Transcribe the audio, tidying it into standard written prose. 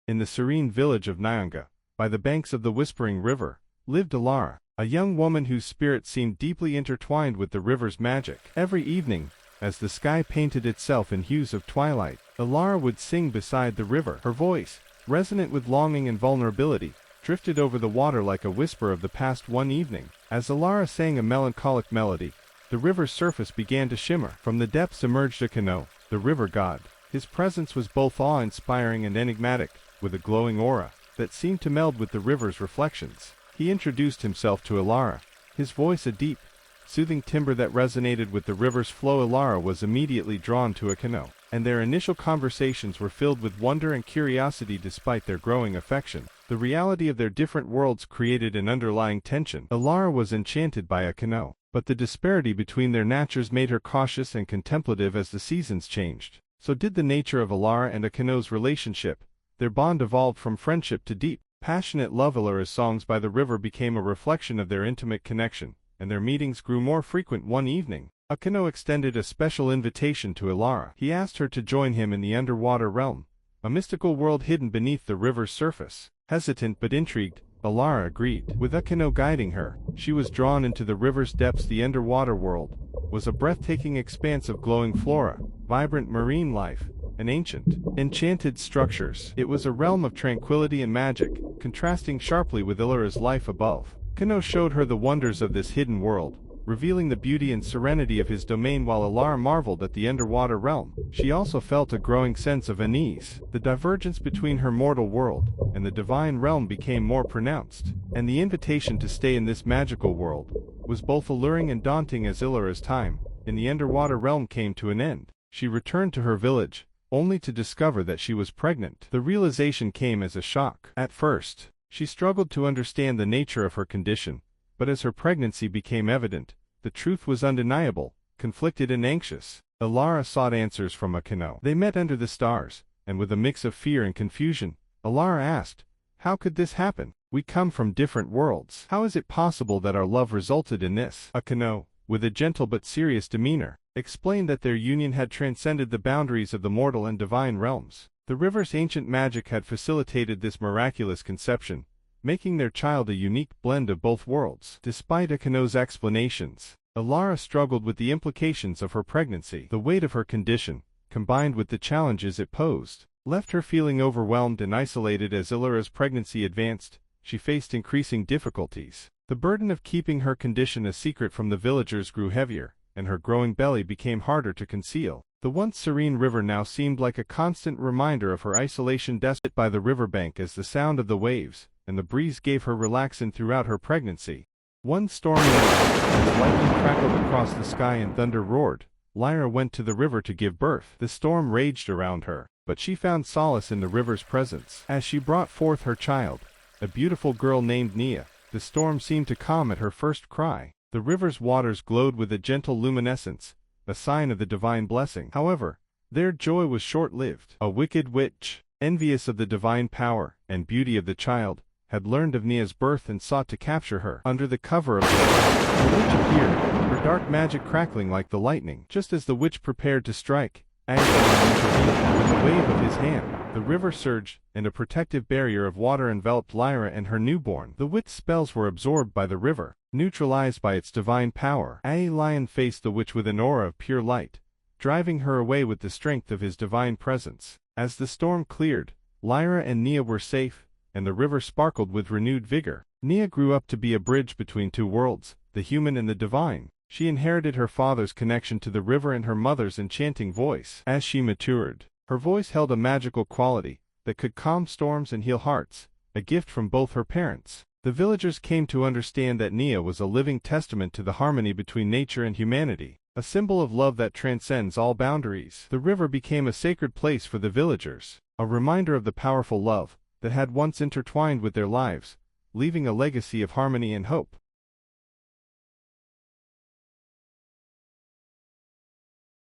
in the serene village of Nyanga, by the banks of the Whispering River, lived Lyra, a young woman whose spirit seemed deeply intertwined with the river's magic. Every evening, as the sky painted itself in hues of twilight, Lyra would sing beside the river. Her voice, resonant with longing and vulnerability, drifted over the water like a whisper of the past. One evening, as Lyra sang a melancholic melody, the river's surface began to shimmer. From the depths emerged Akano, the river god. His presence was both awe-inspiring and enigmatic, with a glowing aura that seemed to meld with the river's reflections. He introduced himself to Lyra, his voice a deep, soothing timbre that resonated with the river's flow. Lyra was immediately drawn to Akano, and their initial conversations were filled with wonder and curiosity. Despite their growing affection, the reality of their different worlds created an underlying tension. Lyra was enchanted by Akano, but the disparity between their natures made her cautious and contemplative. As the seasons changed, so did the nature of Lyra and Akano's relationship. Their bond evolved from friendship to deep, passionate love. Lyra's songs by the river became a reflection of their intimate connection, and their meetings grew more frequent. One evening, Akano extended a special invitation to Lyra. He asked her to join him in the underwater realm, a mystical world hidden beneath the river's surface. Hesitant but intrigued, Lyra agreed. With Akano guiding her, she was drawn into the river's depths. The underwater world was a breathtaking expanse of glowing flora, vibrant marine life, and ancient, enchanted structures. It was a realm of tranquility and magic, contrasting sharply with Lyra's life above. Akano showed her the wonders of this hidden world, revealing the beauty and serenity of his domain. While Lyra marveled at the underwater realm, she also felt a growing sense of unease. The divergence between her mortal world and the divine realm became more pronounced, and the invitation to stay in this magical world was both alluring and daunting. As Lyra's time in the underwater realm came to an end, she returned to her village, only to discover that she was pregnant. The realization came as a shock. At first, she struggled to understand the nature of her condition, but as her pregnancy became evident, the truth was undeniable. Conflicted and anxious, Lyra sought answers from Akano. They met under the stars, and with a mix of fear and confusion, Lyra asked, "How could this happen? We come from different worlds. How is it possible that our love resulted in this?" Akano, with a gentle but serious demeanor, explained that their union had transcended the boundaries of the mortal and divine realms. The river's ancient magic had facilitated this miraculous conception, making their child a unique blend of both worlds. Despite Akano's explanations, Lyra struggled with the implications of her pregnancy. The weight of her condition, combined with the challenges it posed, left her feeling overwhelmed and isolated. As Lyra's pregnancy advanced, she faced increasing difficulties. The burden of keeping her condition a secret from the villagers grew heavier, and her growing belly became harder to conceal. The once serene river now seemed like a constant reminder of her isolation. Desperate by the riverbank as the sound of the waves and the breeze gave her relaxation throughout her pregnancy. One stormy night, as lightning crackled across the sky and thunder roared, Lyra went to the river to give birth. The storm raged around her, but she found solace in the river's presence. As she brought forth her child, a beautiful girl named Nia, the storm seemed to calm at her first cry. The river's waters glowed with a gentle luminescence, a sign of the divine blessing. However, their joy was short-lived. A wicked witch, envious of the divine power and beauty of the child, had learned of Nia's birth and sought to capture her. Under the cover of the witch appeared, her dark magic crackling like the lightning. Just as the witch prepared to strike, Eillion intervened. With a wave of his hand, the river surged, and a protective barrier of water enveloped Lyra and her newborn. The witch's spells were absorbed by the river, neutralized by its divine power. Eillion faced the witch with an aura of pure light, driving her away with the strength of his divine presence. As the storm cleared, Lyra and Nia were safe, and the river sparkled with renewed vigor. Nia grew up to be a bridge between two worlds, the human and the divine. She inherited her father's connection to the river and her mother's enchanting voice. As she matured, her voice held a magical quality that could calm storms and heal hearts, a gift from both her parents. The villagers came to understand that Nia was a living testament to the harmony between nature and humanity, a symbol of love that transcends all boundaries. The river became a sacred place for the villagers, a reminder of the powerful love that had once intertwined with their lives, leaving a legacy of harmony and hope.